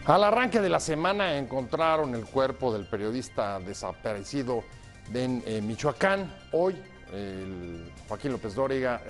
Al arranque de la semana encontraron el cuerpo del periodista desaparecido en Michoacán. Hoy Joaquín López Dóriga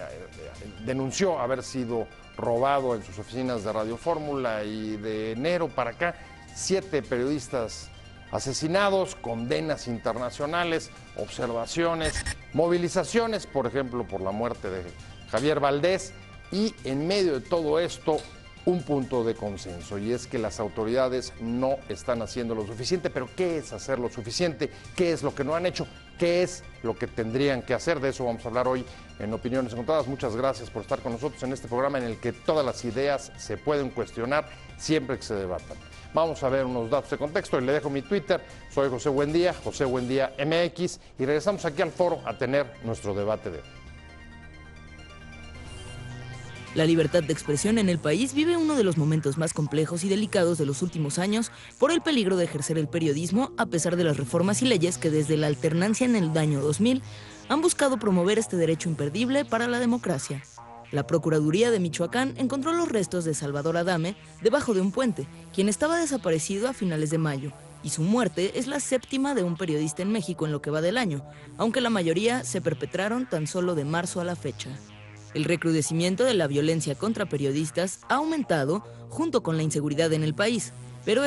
denunció haber sido robado en sus oficinas de Radio Fórmula, y de enero para acá 7 periodistas asesinados, condenas internacionales, observaciones, movilizaciones, por ejemplo, por la muerte de Javier Valdés, y en medio de todo esto un punto de consenso, y es que las autoridades no están haciendo lo suficiente. Pero ¿qué es hacer lo suficiente? ¿Qué es lo que no han hecho? ¿Qué es lo que tendrían que hacer? De eso vamos a hablar hoy en Opiniones Encontradas. Muchas gracias por estar con nosotros en este programa en el que todas las ideas se pueden cuestionar siempre que se debatan. Vamos a ver unos datos de contexto y le dejo mi Twitter. Soy José Buendía, José Buendía MX, y regresamos aquí al foro a tener nuestro debate de hoy. La libertad de expresión en el país vive uno de los momentos más complejos y delicados de los últimos años por el peligro de ejercer el periodismo, a pesar de las reformas y leyes que desde la alternancia en el año 2000 han buscado promover este derecho imperdible para la democracia. La Procuraduría de Michoacán encontró los restos de Salvador Adame debajo de un puente, quien estaba desaparecido a finales de mayo, y su muerte es la 7ª de un periodista en México en lo que va del año, aunque la mayoría se perpetraron tan solo de marzo a la fecha. El recrudecimiento de la violencia contra periodistas ha aumentado junto con la inseguridad en el país, pero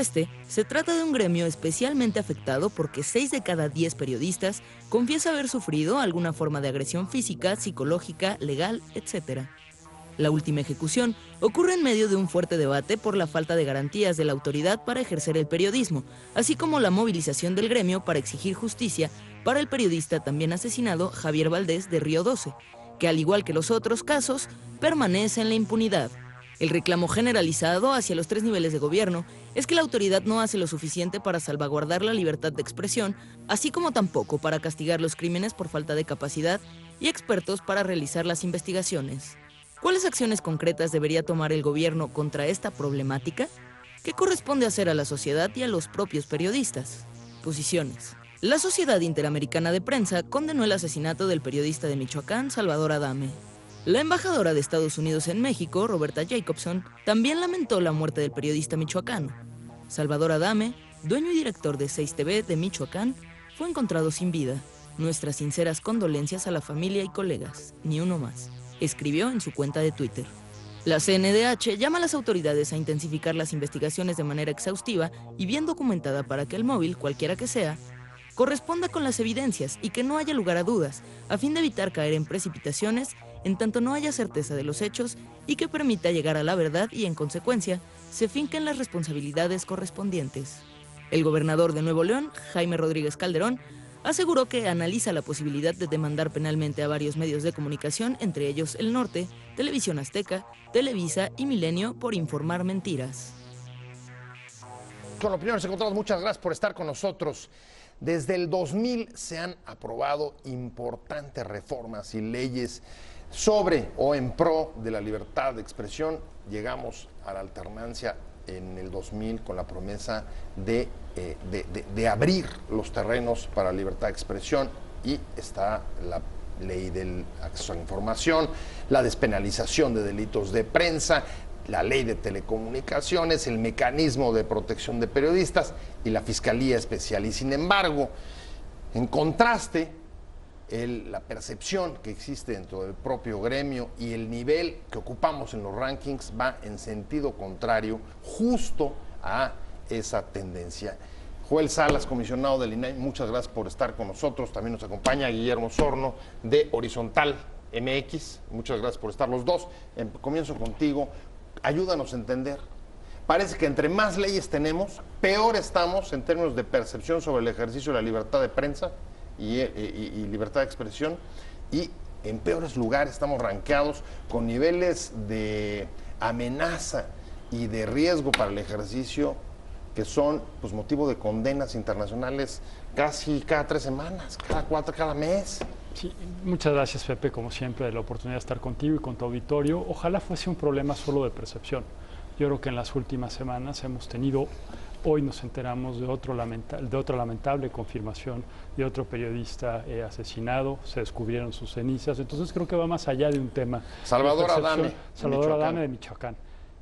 se trata de un gremio especialmente afectado porque 6 de cada 10 periodistas confiesa haber sufrido alguna forma de agresión física, psicológica, legal, etc. La última ejecución ocurre en medio de un fuerte debate por la falta de garantías de la autoridad para ejercer el periodismo, así como la movilización del gremio para exigir justicia para el periodista también asesinado Javier Valdés de Río 12, que al igual que los otros casos, permanece en la impunidad. El reclamo generalizado hacia los 3 niveles de gobierno es que la autoridad no hace lo suficiente para salvaguardar la libertad de expresión, así como tampoco para castigar los crímenes por falta de capacidad y expertos para realizar las investigaciones. ¿Cuáles acciones concretas debería tomar el gobierno contra esta problemática? ¿Qué corresponde hacer a la sociedad y a los propios periodistas? Posiciones. La Sociedad Interamericana de Prensa condenó el asesinato del periodista de Michoacán, Salvador Adame. La embajadora de Estados Unidos en México, Roberta Jacobson, también lamentó la muerte del periodista michoacano. Salvador Adame, dueño y director de 6TV de Michoacán, fue encontrado sin vida. Nuestras sinceras condolencias a la familia y colegas, ni uno más, escribió en su cuenta de Twitter. La CNDH llama a las autoridades a intensificar las investigaciones de manera exhaustiva y bien documentada para que el móvil, cualquiera que sea, corresponda con las evidencias y que no haya lugar a dudas, a fin de evitar caer en precipitaciones en tanto no haya certeza de los hechos y que permita llegar a la verdad y, en consecuencia, se finquen las responsabilidades correspondientes. El gobernador de Nuevo León, Jaime Rodríguez Calderón, aseguró que analiza la posibilidad de demandar penalmente a varios medios de comunicación, entre ellos El Norte, Televisión Azteca, Televisa y Milenio, por informar mentiras. Con Opiniones Encontradas, muchas gracias por estar con nosotros. Desde el 2000 se han aprobado importantes reformas y leyes sobre o en pro de la libertad de expresión. Llegamos a la alternancia en el 2000 con la promesa de abrir los terrenos para la libertad de expresión, y está la ley del acceso a la información, la despenalización de delitos de prensa, la ley de telecomunicaciones, el mecanismo de protección de periodistas y la Fiscalía Especial. Y sin embargo, en contraste, la percepción que existe dentro del propio gremio y el nivel que ocupamos en los rankings va en sentido contrario justo a esa tendencia. Joel Salas, comisionado del INAI, muchas gracias por estar con nosotros. También nos acompaña Guillermo Sorno de Horizontal MX. Muchas gracias por estar los dos. Comienzo contigo. Ayúdanos a entender. Parece que entre más leyes tenemos, peor estamos en términos de percepción sobre el ejercicio de la libertad de prensa y libertad de expresión, y en peores lugares estamos rankeados con niveles de amenaza y de riesgo para el ejercicio que son pues motivo de condenas internacionales casi cada 3 semanas, cada 4, cada mes. Sí, muchas gracias, Pepe, como siempre, de la oportunidad de estar contigo y con tu auditorio. Ojalá fuese un problema solo de percepción. Yo creo que en las últimas semanas hemos tenido, hoy nos enteramos de otra lamentable confirmación de otro periodista asesinado, se descubrieron sus cenizas, entonces creo que va más allá de un tema. Salvador Adame. Salvador Adame de Michoacán.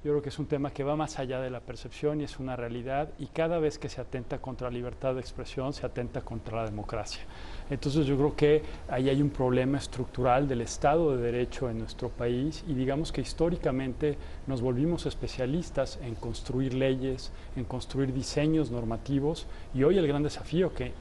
Yo creo que es un tema que va más allá de la percepción y es una realidad, y cada vez que se atenta contra la libertad de expresión, se atenta contra la democracia. Entonces yo creo que ahí hay un problema estructural del Estado de Derecho en nuestro país, y digamos que históricamente nos volvimos especialistas en construir leyes, en construir diseños normativos, y hoy el gran desafío que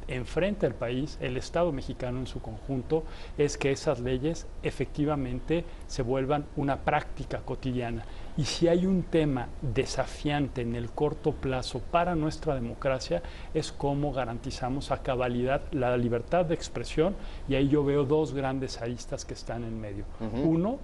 enfrenta el país, el Estado mexicano en su conjunto, es que esas leyes efectivamente se vuelvan una práctica cotidiana. Y si hay un tema desafiante en el corto plazo para nuestra democracia, es cómo garantizamos a cabalidad la libertad de expresión, y ahí yo veo dos grandes aristas que están en medio. Uno,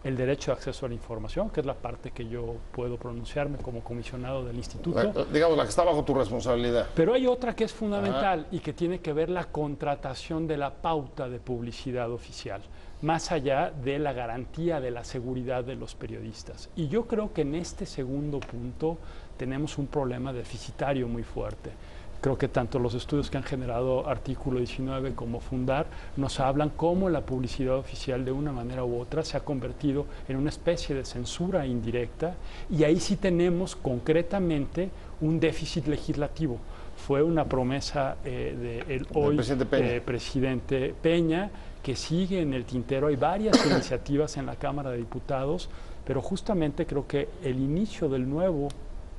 el derecho de acceso a la información, que es la parte que yo puedo pronunciarme como comisionado del instituto. Digamos, la que está bajo tu responsabilidad. Pero hay otra que es fundamental y que tiene que ver la contratación de la pauta de publicidad oficial, más allá de la garantía de la seguridad de los periodistas. Y yo creo que en este segundo punto tenemos un problema deficitario muy fuerte. Creo que tanto los estudios que han generado Artículo 19 como Fundar nos hablan cómo la publicidad oficial de una manera u otra se ha convertido en una especie de censura indirecta, y ahí sí tenemos concretamente un déficit legislativo. Fue una promesa del hoy presidente Peña, que sigue en el tintero. Hay varias iniciativas en la Cámara de Diputados, pero justamente creo que el inicio del nuevo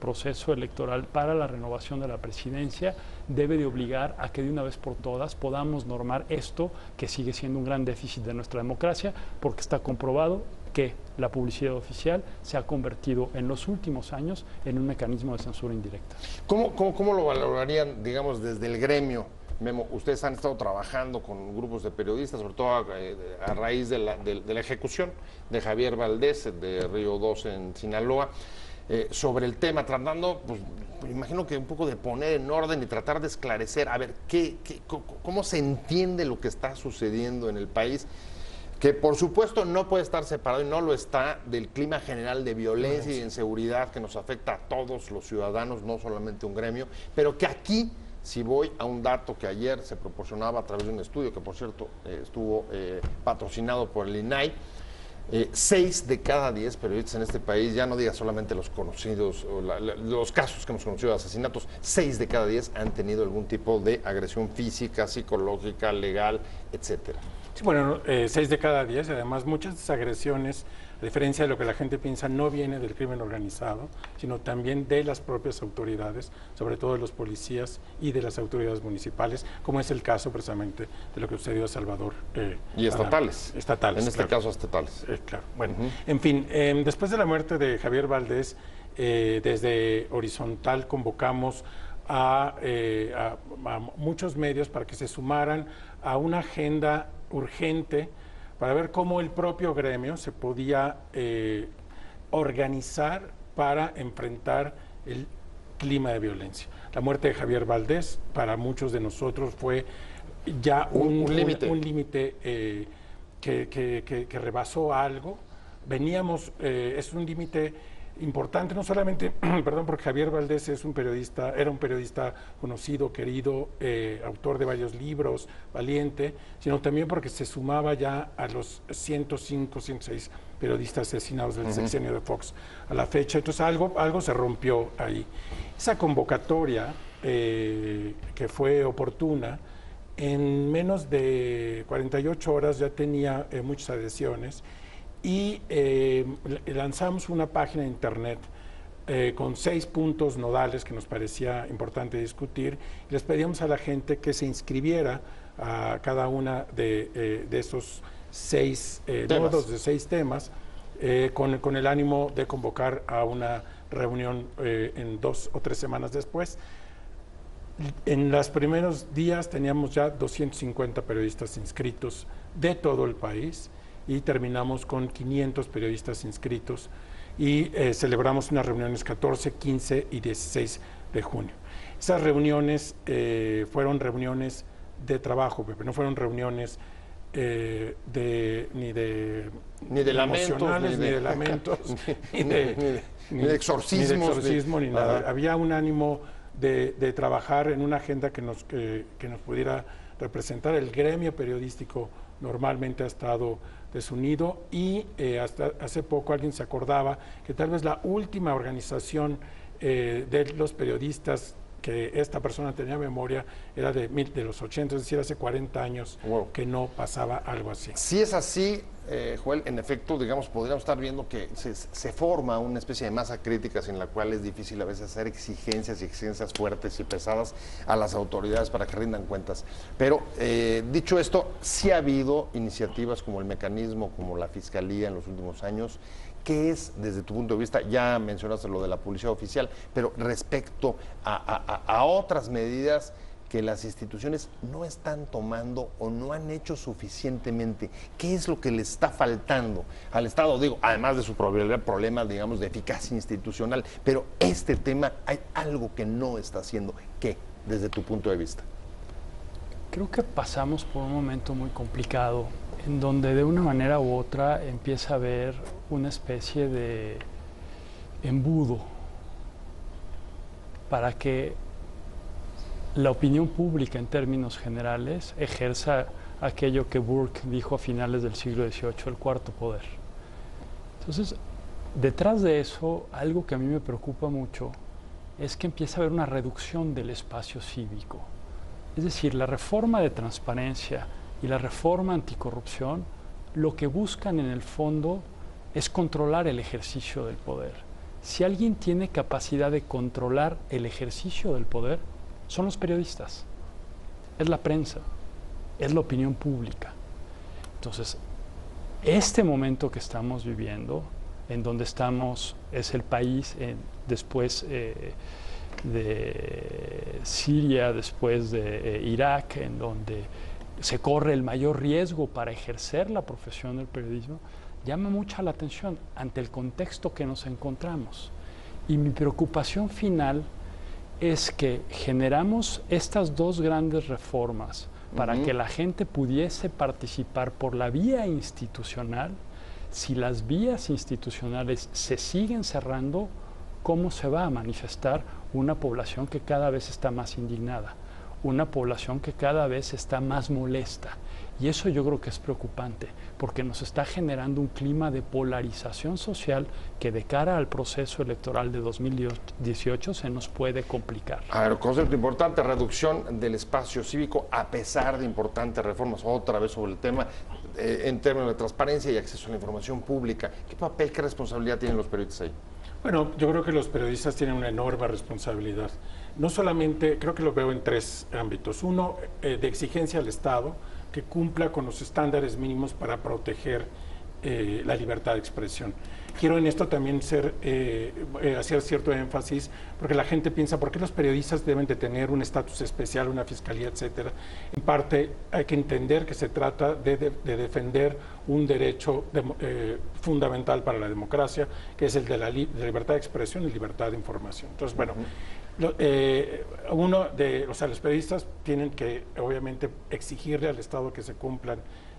proceso electoral para la renovación de la presidencia debe de obligar a que de una vez por todas podamos normar esto, que sigue siendo un gran déficit de nuestra democracia, porque está comprobado que la publicidad oficial se ha convertido en los últimos años en un mecanismo de censura indirecta. ¿Cómo lo valorarían, digamos, desde el gremio? Memo, ustedes han estado trabajando con grupos de periodistas, sobre todo a raíz de la ejecución de Javier Valdés, de Río 12 en Sinaloa, sobre el tema, tratando, pues, imagino que un poco de poner en orden y tratar de esclarecer, a ver, cómo se entiende lo que está sucediendo en el país, que por supuesto no puede estar separado, y no lo está, del clima general de violencia y de inseguridad que nos afecta a todos los ciudadanos, no solamente un gremio, pero que aquí, si voy a un dato que ayer se proporcionaba a través de un estudio, que por cierto estuvo patrocinado por el INAI, 6 de cada 10 periodistas en este país, ya no diga solamente los conocidos, o los casos que hemos conocido de asesinatos, 6 de cada 10 han tenido algún tipo de agresión física, psicológica, legal, etcétera. Sí, bueno, 6 de cada 10, además muchas de esas agresiones, a diferencia de lo que la gente piensa, no viene del crimen organizado, sino también de las propias autoridades, sobre todo de los policías y de las autoridades municipales, como es el caso precisamente de lo que sucedió a Salvador. Y estatales. Estatales. En este caso, estatales. Claro. Bueno, en fin, después de la muerte de Javier Valdés, desde Horizontal convocamos a muchos medios para que se sumaran a una agenda urgente para ver cómo el propio gremio se podía organizar para enfrentar el clima de violencia. La muerte de Javier Valdés para muchos de nosotros fue ya un límite que rebasó algo. Veníamos, es un límite importante, no solamente, perdón, porque Javier Valdés era un periodista conocido, querido, autor de varios libros, valiente, sino también porque se sumaba ya a los 105, 106 periodistas asesinados del sexenio de Fox a la fecha. Entonces algo se rompió ahí. Esa convocatoria, que fue oportuna, en menos de 48 horas ya tenía muchas adhesiones, y lanzamos una página de internet con 6 puntos nodales que nos parecía importante discutir, y les pedíamos a la gente que se inscribiera a cada una de esos 6 nodos, de 6 temas, con el ánimo de convocar a una reunión en 2 o 3 semanas después. En los primeros días teníamos ya 250 periodistas inscritos de todo el país, y terminamos con 500 periodistas inscritos, y celebramos unas reuniones 14, 15 y 16 de junio. Esas reuniones fueron reuniones de trabajo, Pepe, no fueron reuniones ni de lamentos, ni de exorcismo, ni nada. Había un ánimo de trabajar en una agenda que nos pudiera representar. El gremio periodístico normalmente ha estado de su nido, y hasta hace poco alguien se acordaba que tal vez la última organización de los periodistas que esta persona tenía memoria era de los 80, es decir, hace 40 años que no pasaba algo así. Si es así, Joel, en efecto, digamos, podríamos estar viendo que se forma una especie de masa crítica sin la cual es difícil a veces hacer exigencias fuertes y pesadas a las autoridades para que rindan cuentas. Pero, dicho esto, sí ha habido iniciativas como el mecanismo, como la Fiscalía en los últimos años. ¿Qué es, desde tu punto de vista, ya mencionaste lo de la publicidad oficial, pero respecto a otras medidas que las instituciones no están tomando o no han hecho suficientemente? ¿Qué es lo que le está faltando al Estado? Digo, además de su problema, digamos, de eficacia institucional, pero este tema, hay algo que no está haciendo. ¿Qué, desde tu punto de vista? Creo que pasamos por un momento muy complicado, en donde de una manera u otra empieza a haber una especie de embudo para que la opinión pública en términos generales ejerza aquello que Burke dijo a finales del siglo XVIII, el cuarto poder. Entonces, detrás de eso, algo que a mí me preocupa mucho es que empieza a haber una reducción del espacio cívico. Es decir, la reforma de transparencia y la reforma anticorrupción, lo que buscan en el fondo es controlar el ejercicio del poder. Si alguien tiene capacidad de controlar el ejercicio del poder, son los periodistas, es la prensa, es la opinión pública. Entonces, este momento que estamos viviendo, en donde estamos, es el país después de Siria, después de Irak, en donde se corre el mayor riesgo para ejercer la profesión del periodismo, llama mucha la atención ante el contexto que nos encontramos. Y mi preocupación final es que generamos estas dos grandes reformas para que la gente pudiese participar por la vía institucional. Si las vías institucionales se siguen cerrando, ¿cómo se va a manifestar una población que cada vez está más indignada? Una población que cada vez está más molesta. Y eso yo creo que es preocupante, porque nos está generando un clima de polarización social que de cara al proceso electoral de 2018 se nos puede complicar. A ver, concepto importante, reducción del espacio cívico a pesar de importantes reformas. Otra vez sobre el tema, en términos de transparencia y acceso a la información pública. ¿Qué papel, qué responsabilidad tienen los periodistas ahí? Bueno, yo creo que los periodistas tienen una enorme responsabilidad. No solamente, creo que lo veo en tres ámbitos. Uno, de exigencia al Estado, que cumpla con los estándares mínimos para proteger la libertad de expresión. Quiero en esto también hacer cierto énfasis, porque la gente piensa, ¿por qué los periodistas deben de tener un estatus especial, una fiscalía, etcétera? En parte hay que entender que se trata de defender un derecho fundamental para la democracia, que es el de la libertad de expresión y libertad de información. Entonces, bueno, los periodistas tienen que, obviamente, exigirle al Estado que se cumplan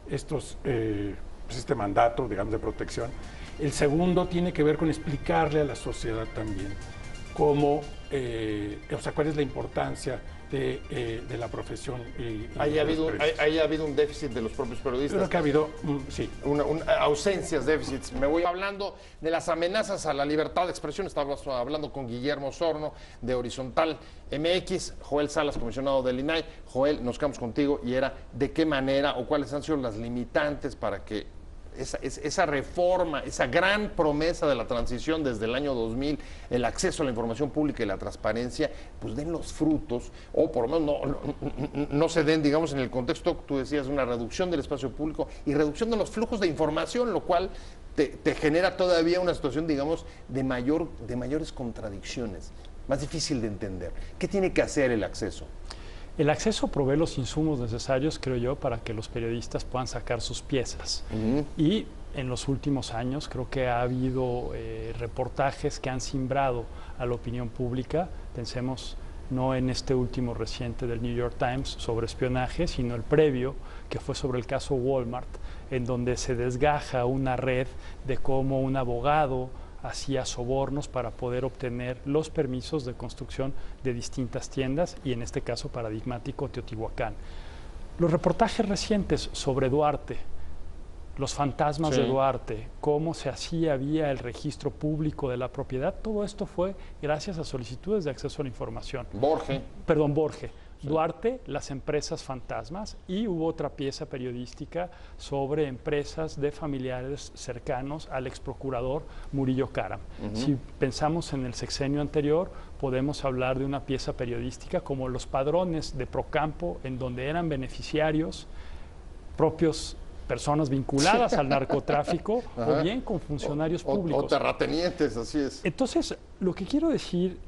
este mandato, digamos, de protección. El segundo tiene que ver con explicarle a la sociedad también cómo, cuál es la importancia de la profesión. ¿Ahí ha habido un déficit de los propios periodistas? Creo que ha habido, sí. Ausencias, déficits. Me voy hablando de las amenazas a la libertad de expresión. Estaba hablando con Guillermo Osorno de Horizontal MX, Joel Salas, comisionado del INAI. Joel, nos quedamos contigo y era de qué manera o cuáles han sido las limitantes para que esa reforma, esa gran promesa de la transición desde el año 2000, el acceso a la información pública y la transparencia, pues den los frutos, o por lo menos no se den, digamos, en el contexto, tú decías, una reducción del espacio público y reducción de los flujos de información, lo cual te genera todavía una situación, digamos, de mayores contradicciones, más difícil de entender. ¿Qué tiene que hacer el acceso? El acceso provee los insumos necesarios, creo yo, para que los periodistas puedan sacar sus piezas. Y en los últimos años creo que ha habido reportajes que han simbrado a la opinión pública. Pensemos no en este último reciente del New York Times sobre espionaje, sino el previo, que fue sobre el caso Walmart, en donde se desgaja una red de cómo un abogado hacía sobornos para poder obtener los permisos de construcción de distintas tiendas y en este caso paradigmático Teotihuacán. Los reportajes recientes sobre Duarte los fantasmas de Duarte, cómo se hacía vía el registro público de la propiedad, todo esto fue gracias a solicitudes de acceso a la información. Borge. Duarte, las empresas fantasmas, y hubo otra pieza periodística sobre empresas de familiares cercanos al exprocurador Murillo Karam. Si pensamos en el sexenio anterior, podemos hablar de una pieza periodística como los padrones de Procampo, en donde eran beneficiarios propios personas vinculadas al narcotráfico o bien con funcionarios públicos. O terratenientes, así es. Entonces, lo que quiero decir,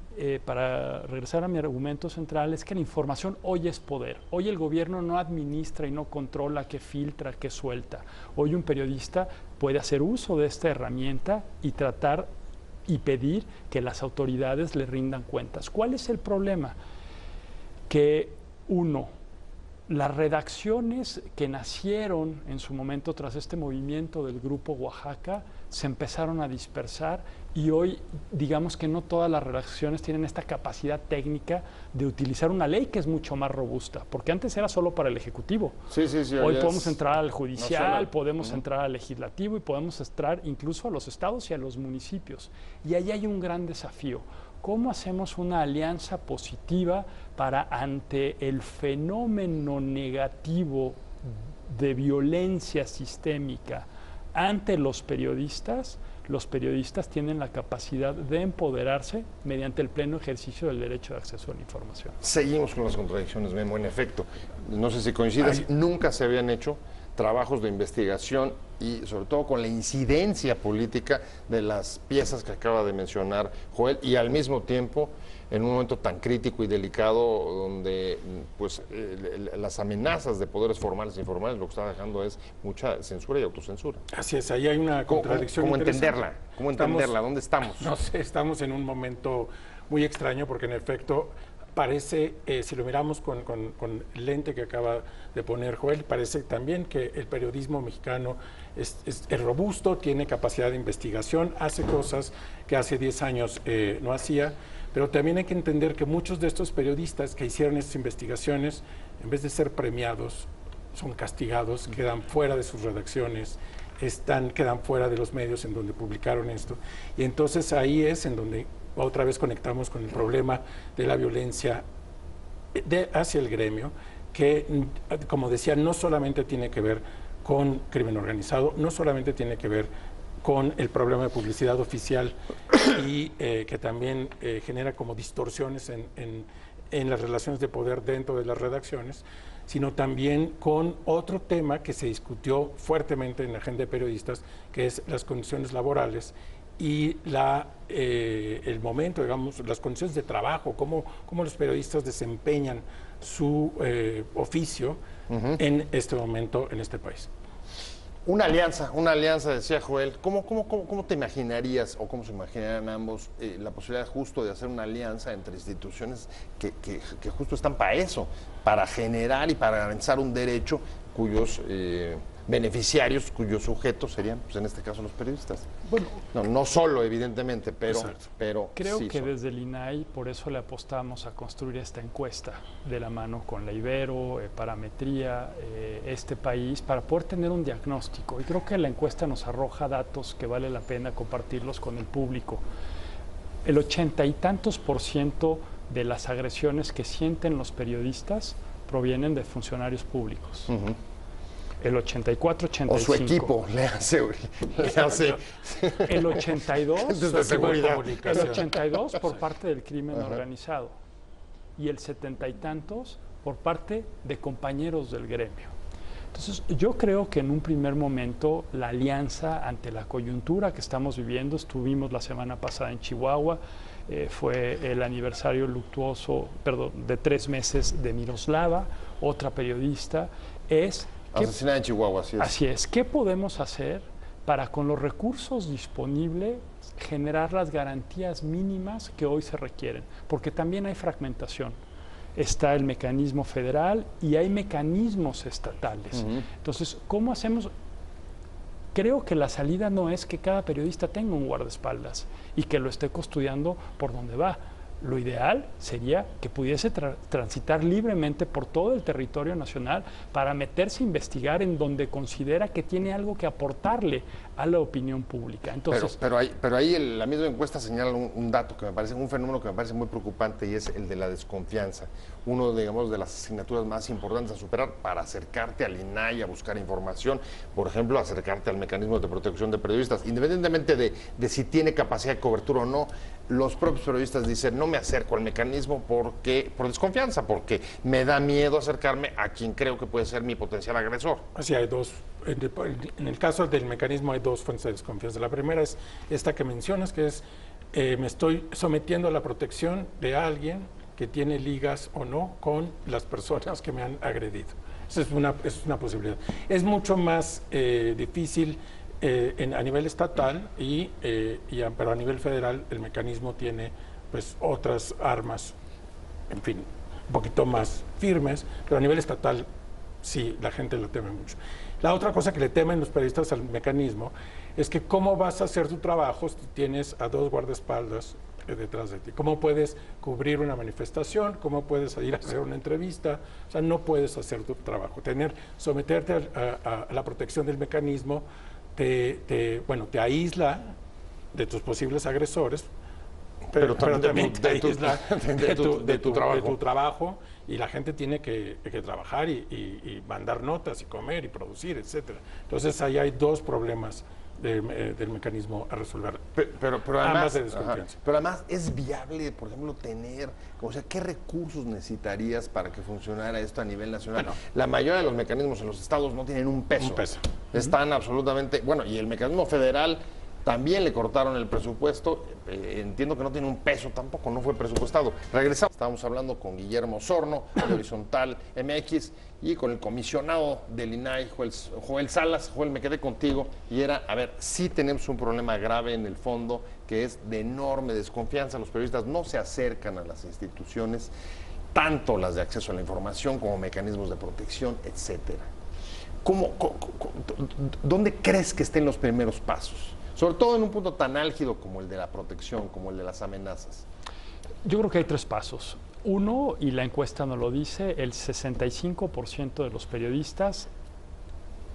para regresar a mi argumento central, es que la información hoy es poder. Hoy el gobierno no administra y no controla qué filtra, qué suelta. Hoy un periodista puede hacer uso de esta herramienta y tratar y pedir que las autoridades le rindan cuentas. ¿Cuál es el problema? Que las redacciones que nacieron en su momento tras este movimiento del Grupo Oaxaca se empezaron a dispersar y hoy digamos que no todas las redacciones tienen esta capacidad técnica de utilizar una ley que es mucho más robusta, porque antes era solo para el Ejecutivo. Hoy podemos entrar al Judicial, podemos entrar al Legislativo y podemos entrar incluso a los estados y a los municipios. Y ahí hay un gran desafío. ¿Cómo hacemos una alianza positiva para, ante el fenómeno negativo de violencia sistémica ante los periodistas tienen la capacidad de empoderarse mediante el pleno ejercicio del derecho de acceso a la información? Seguimos con las contradicciones, Memo, en efecto. No sé si coincides, nunca se habían hecho trabajos de investigación y sobre todo con la incidencia política de las piezas que acaba de mencionar Joel, y al mismo tiempo en un momento tan crítico y delicado donde pues las amenazas de poderes formales e informales lo que está dejando es mucha censura y autocensura. Así es, ahí hay una contradicción. ¿Cómo entenderla? ¿Cómo entenderla? ¿Dónde estamos? No sé, estamos en un momento muy extraño porque en efecto parece, si lo miramos con el lente que acaba de poner Joel, parece también que el periodismo mexicano es robusto, tiene capacidad de investigación, hace cosas que hace 10 años no hacía, pero también hay que entender que muchos de estos periodistas que hicieron estas investigaciones, en vez de ser premiados, son castigados, quedan fuera de sus redacciones, quedan fuera de los medios en donde publicaron esto. Y entonces ahí es en donde otra vez conectamos con el problema de la violencia hacia el gremio, que, como decía, no solamente tiene que ver con crimen organizado, no solamente tiene que ver con el problema de publicidad oficial y que también genera como distorsiones en las relaciones de poder dentro de las redacciones, sino también con otro tema que se discutió fuertemente en la agenda de periodistas, que es las condiciones laborales y el momento, digamos, las condiciones de trabajo, cómo los periodistas desempeñan su oficio en este momento en este país. Una alianza, decía Joel. ¿Cómo te imaginarías, o cómo se imaginarían ambos, la posibilidad justo de hacer una alianza entre instituciones que justo están para eso, para generar y para garantizar un derecho cuyos beneficiarios, cuyos sujetos serían, pues en este caso, los periodistas? Bueno, no solo, evidentemente, pero creo sí que desde el INAI por eso le apostamos a construir esta encuesta de la mano con la Ibero, Parametría, este país, para poder tener un diagnóstico. Y creo que la encuesta nos arroja datos que vale la pena compartirlos con el público. El 80 y tantos % de las agresiones que sienten los periodistas provienen de funcionarios públicos. El 84, 85. O su equipo le hace el 82 de seguridad. El 82 por parte del crimen organizado y el 70 y tantos por parte de compañeros del gremio. Entonces, yo creo que en un primer momento la alianza ante la coyuntura que estamos viviendo, estuvimos la semana pasada en Chihuahua, fue el aniversario luctuoso, de 3 meses de Miroslava, otra periodista, asesinada en Chihuahua, así es. Así es. ¿Qué podemos hacer para, con los recursos disponibles, generar las garantías mínimas que hoy se requieren? Porque también hay fragmentación. Está el mecanismo federal y hay mecanismos estatales. Entonces, ¿cómo hacemos? Creo que la salida no es que cada periodista tenga un guardaespaldas y que lo esté custodiando por donde va. Lo ideal sería que pudiese transitar libremente por todo el territorio nacional para meterse a investigar en donde considera que tiene algo que aportarle a la opinión pública. Entonces, pero ahí la misma encuesta señala un dato que me parece, un fenómeno que me parece muy preocupante, y es el de la desconfianza. Uno, digamos, de las asignaturas más importantes a superar para acercarte al INAI a buscar información, por ejemplo, acercarte al mecanismo de protección de periodistas, independientemente de si tiene capacidad de cobertura o no. Los propios periodistas dicen, no me acerco al mecanismo por desconfianza, porque me da miedo acercarme a quien creo que puede ser mi potencial agresor. Así hay dos. En el caso del mecanismo hay dos fuentes de desconfianza. La primera es esta que mencionas, que es me estoy sometiendo a la protección de alguien que tiene ligas o no con las personas que me han agredido. Esa es una posibilidad. Es mucho más difícil a nivel estatal, pero a nivel federal el mecanismo tiene pues otras armas, en fin, un poquito más firmes, pero a nivel estatal sí, la gente lo teme mucho. La otra cosa que le temen los periodistas al mecanismo es que cómo vas a hacer tu trabajo si tienes a dos guardaespaldas detrás de ti. ¿Cómo puedes cubrir una manifestación? ¿Cómo puedes ir a hacer una entrevista? O sea, no puedes hacer tu trabajo. Someterte a la protección del mecanismo te aísla de tus posibles agresores, pero también te aísla de tu trabajo, y la gente tiene que trabajar y mandar notas y comer y producir, etcétera. Entonces ahí hay dos problemas del mecanismo a resolver. Pero además, de desconfianza. Pero además es viable, por ejemplo, ¿qué recursos necesitarías para que funcionara esto a nivel nacional? Bueno, la mayoría de los mecanismos en los estados no tienen un peso. Están absolutamente, y el mecanismo federal también le cortaron el presupuesto. Entiendo que no tiene un peso tampoco, no fue presupuestado. Regresamos, estábamos hablando con Guillermo Osorno, de Horizontal MX, y con el comisionado del INAI, Joel Salas. Joel, me quedé contigo, y sí tenemos un problema grave en el fondo, que es de enorme desconfianza. Los periodistas no se acercan a las instituciones, tanto las de acceso a la información como mecanismos de protección, etcétera. ¿Dónde crees que estén los primeros pasos? Sobre todo en un punto tan álgido como el de la protección, como el de las amenazas. Yo creo que hay tres pasos. Uno, y la encuesta nos lo dice, el 65% de los periodistas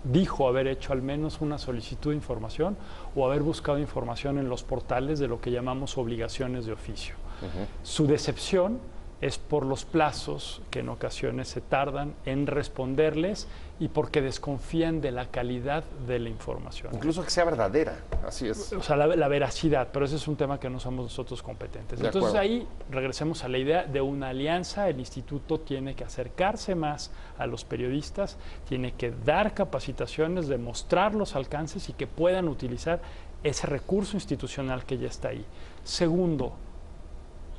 dijo haber hecho al menos una solicitud de información o haber buscado información en los portales de lo que llamamos obligaciones de oficio. Su decepción es por los plazos que en ocasiones se tardan en responderles y porque desconfían de la calidad de la información. Incluso que sea verdadera, así es. O sea, la veracidad, pero ese es un tema que no somos nosotros competentes. Entonces ahí regresemos a la idea de una alianza. El instituto tiene que acercarse más a los periodistas, tiene que dar capacitaciones, demostrar los alcances y que puedan utilizar ese recurso institucional que ya está ahí. Segundo,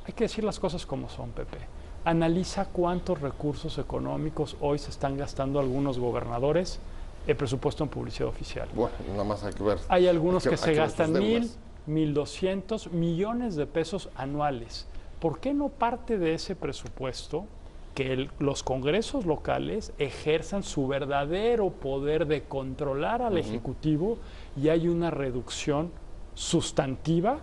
hay que decir las cosas como son, Pepe. Analiza cuántos recursos económicos hoy se están gastando algunos gobernadores en presupuesto en publicidad oficial. Bueno, nada más hay que ver. Hay algunos que se gastan 1.200 millones de pesos anuales. ¿Por qué no parte de ese presupuesto que los congresos locales ejerzan su verdadero poder de controlar al Ejecutivo y hay una reducción sustantiva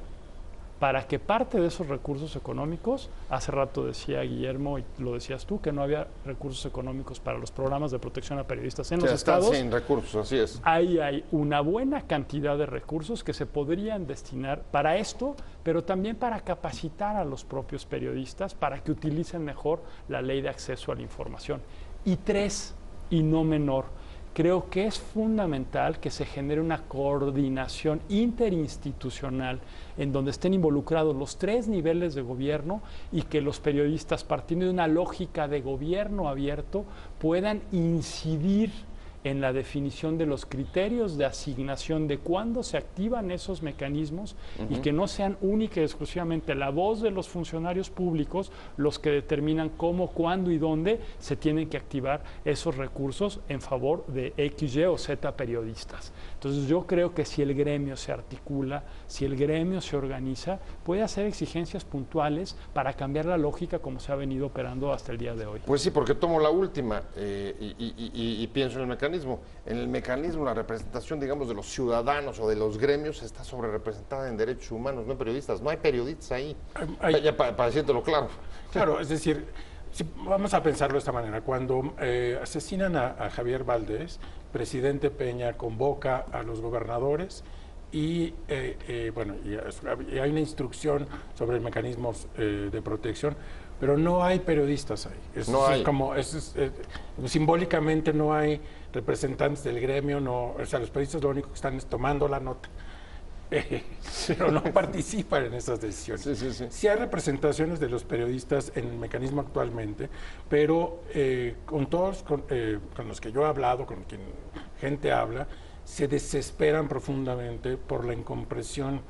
para que parte de esos recursos económicos, hace rato decía Guillermo y lo decías tú, que no había recursos económicos para los programas de protección a periodistas en los estados. Están sin recursos, así es. Ahí hay una buena cantidad de recursos que se podrían destinar para esto, pero también para capacitar a los propios periodistas para que utilicen mejor la ley de acceso a la información. Y tres, y no menor, creo que es fundamental que se genere una coordinación interinstitucional en donde estén involucrados los tres niveles de gobierno y que los periodistas, partiendo de una lógica de gobierno abierto, puedan incidir en la definición de los criterios de asignación de cuándo se activan esos mecanismos y que no sean única y exclusivamente la voz de los funcionarios públicos los que determinan cómo, cuándo y dónde se tienen que activar esos recursos en favor de X, Y o Z periodistas. Entonces yo creo que si el gremio se articula, si el gremio se organiza, puede hacer exigencias puntuales para cambiar la lógica como se ha venido operando hasta el día de hoy. Pues sí, porque tomo la última y pienso en el mecanismo. mecanismo. En el mecanismo, la representación, digamos, de los ciudadanos o de los gremios está sobre representada en derechos humanos, no en periodistas. No hay periodistas ahí. Ya para decírtelo claro. Claro, es decir, si vamos a pensarlo de esta manera. Cuando asesinan a Javier Valdés, presidente Peña convoca a los gobernadores y hay una instrucción sobre mecanismos de protección, pero no hay periodistas ahí. Simbólicamente no hay representantes del gremio, los periodistas lo único que están es tomando la nota. Pero no participan en esas decisiones. Sí hay representaciones de los periodistas en el mecanismo actualmente, pero con los que yo he hablado, con quien gente habla, se desesperan profundamente por la incomprensión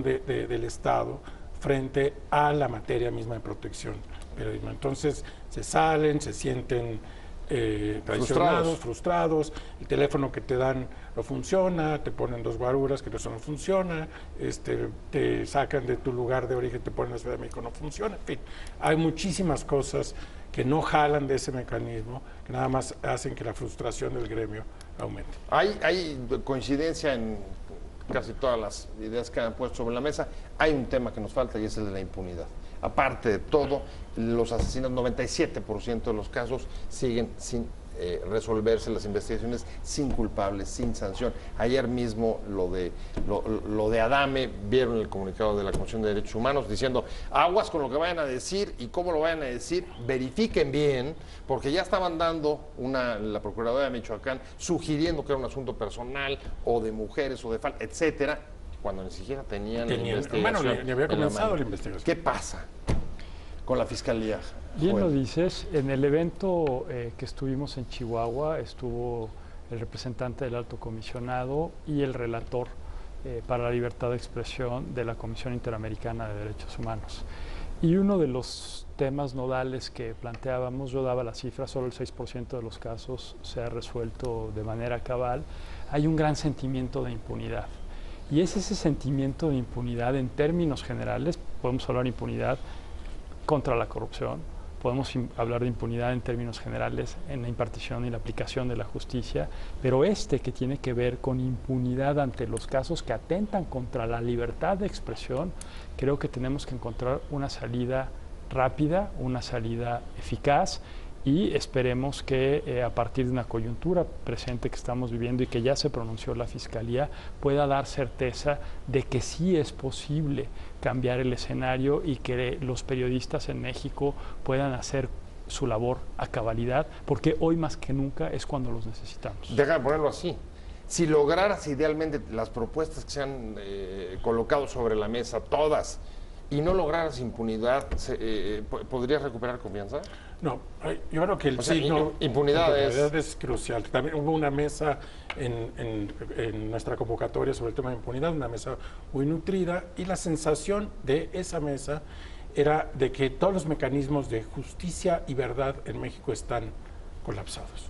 del Estado frente a la materia misma de protección periodismo. Entonces se salen, se sienten traicionados, frustrados, el teléfono que te dan no funciona, te ponen 2 guaruras que eso no funciona, te sacan de tu lugar de origen, te ponen en la Ciudad de México, no funciona, en fin. Hay muchísimas cosas que no jalan de ese mecanismo, que nada más hacen que la frustración del gremio aumente. Hay coincidencia en casi todas las ideas que han puesto sobre la mesa. Hay un tema que nos falta y es el de la impunidad. Aparte de todo, los asesinos, 97% de los casos siguen sin resolverse, las investigaciones sin culpables, sin sanción. Ayer mismo lo de Adame, vieron el comunicado de la Comisión de Derechos Humanos diciendo aguas con lo que vayan a decir y cómo lo vayan a decir, verifiquen bien, porque ya estaban dando la Procuraduría de Michoacán sugiriendo que era un asunto personal o de mujeres o de falta, etcétera, cuando ni siquiera tenían la investigación. Bueno, ni había comenzado la investigación. ¿Qué pasa con la Fiscalía? Bien lo dices, en el evento que estuvimos en Chihuahua estuvo el representante del Alto Comisionado y el relator para la libertad de expresión de la Comisión Interamericana de Derechos Humanos. Y uno de los temas nodales que planteábamos, yo daba la cifra, solo el 6% de los casos se ha resuelto de manera cabal. Hay un gran sentimiento de impunidad. Y es ese sentimiento de impunidad en términos generales, podemos hablar de impunidad contra la corrupción, podemos hablar de impunidad en términos generales en la impartición y la aplicación de la justicia, pero que tiene que ver con impunidad ante los casos que atentan contra la libertad de expresión, creo que tenemos que encontrar una salida rápida, una salida eficaz, y esperemos que a partir de una coyuntura presente que estamos viviendo y que ya se pronunció la Fiscalía, pueda dar certeza de que sí es posible cambiar el escenario y que los periodistas en México puedan hacer su labor a cabalidad, porque hoy más que nunca es cuando los necesitamos. Déjame ponerlo así. Si lograras idealmente las propuestas que se han colocado sobre la mesa, todas, y no lograras impunidad, ¿podrías recuperar confianza? No, yo creo que impunidad es crucial. También hubo una mesa en nuestra convocatoria sobre el tema de impunidad, una mesa muy nutrida, y la sensación de esa mesa era de que todos los mecanismos de justicia y verdad en México están colapsados.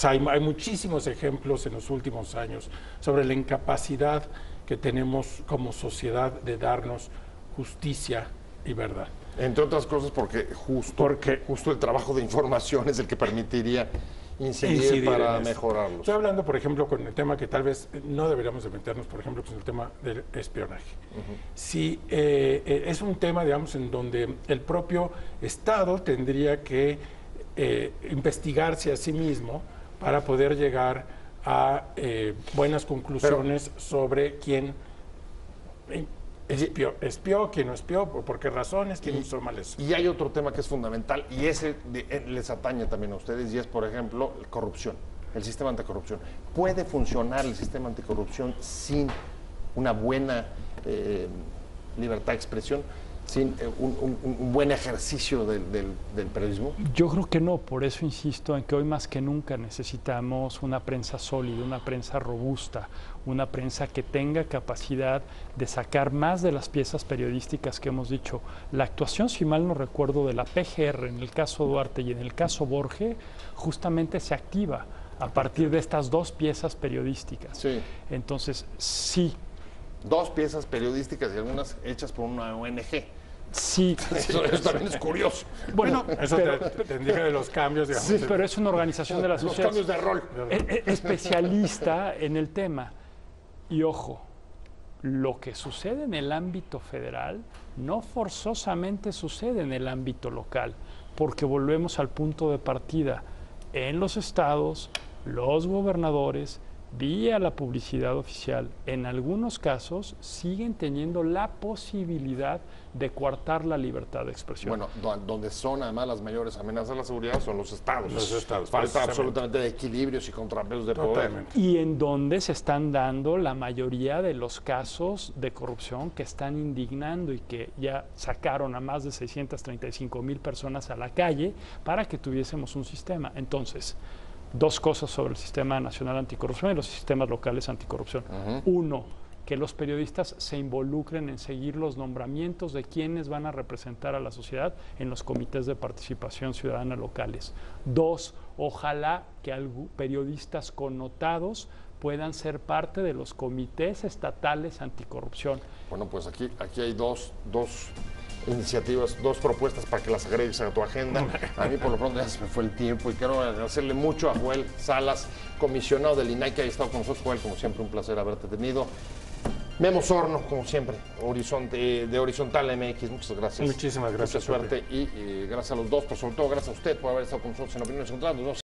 Hay muchísimos ejemplos en los últimos años sobre la incapacidad que tenemos como sociedad de darnos justicia y verdad. Entre otras cosas porque justo el trabajo de información es el que permitiría incidir para mejorarlos. Estoy hablando, por ejemplo, con el tema que tal vez no deberíamos de meternos, por ejemplo, con el tema del espionaje. Si es un tema, digamos, en donde el propio Estado tendría que investigarse a sí mismo para poder llegar a buenas conclusiones sobre quién espió, quién no espió, por qué razones, quién hizo mal eso. Y hay otro tema que es fundamental y ese les atañe también a ustedes, y es, por ejemplo, corrupción, el sistema anticorrupción. ¿Puede funcionar el sistema anticorrupción sin una buena libertad de expresión, sin un buen ejercicio del periodismo? Yo creo que no, por eso insisto en que hoy más que nunca necesitamos una prensa sólida, una prensa robusta, una prensa que tenga capacidad de sacar más de las piezas periodísticas que hemos dicho. La actuación, si mal no recuerdo, de la PGR en el caso Duarte y en el caso Borge, justamente se activa a partir de estas dos piezas periodísticas. Sí. Entonces, sí. Dos piezas periodísticas y algunas hechas por una ONG. Sí. Sí. Eso también es curioso. Bueno, eso te indica de los cambios, digamos. Sí, pero es una organización de la sociedad. Los cambios de rol. Especialista en el tema. Y ojo, lo que sucede en el ámbito federal no forzosamente sucede en el ámbito local, porque volvemos al punto de partida. En los estados, los gobernadores, vía la publicidad oficial, en algunos casos siguen teniendo la posibilidad de coartar la libertad de expresión. Bueno, donde son además las mayores amenazas a la seguridad son los estados. Los estados. Falta absolutamente de equilibrios y contrapesos de poder. Y en donde se están dando la mayoría de los casos de corrupción que están indignando y que ya sacaron a más de 635,000 personas a la calle para que tuviésemos un sistema. Entonces, dos cosas sobre el Sistema Nacional Anticorrupción y los sistemas locales anticorrupción. Uno, que los periodistas se involucren en seguir los nombramientos de quienes van a representar a la sociedad en los comités de participación ciudadana locales. Dos, ojalá que periodistas connotados puedan ser parte de los comités estatales anticorrupción. Bueno, pues aquí hay dos iniciativas, dos propuestas para que las agregues a tu agenda. A mí por lo pronto ya se me fue el tiempo y quiero agradecerle mucho a Joel Salas, comisionado del INAI, que ha estado con nosotros. Joel, como siempre, un placer haberte tenido. Memo Sorno, como siempre, de Horizontal MX, muchas gracias. Muchísimas gracias. Mucha suerte y gracias a los dos, pero sobre todo gracias a usted por haber estado con nosotros en Opiniones Encontradas.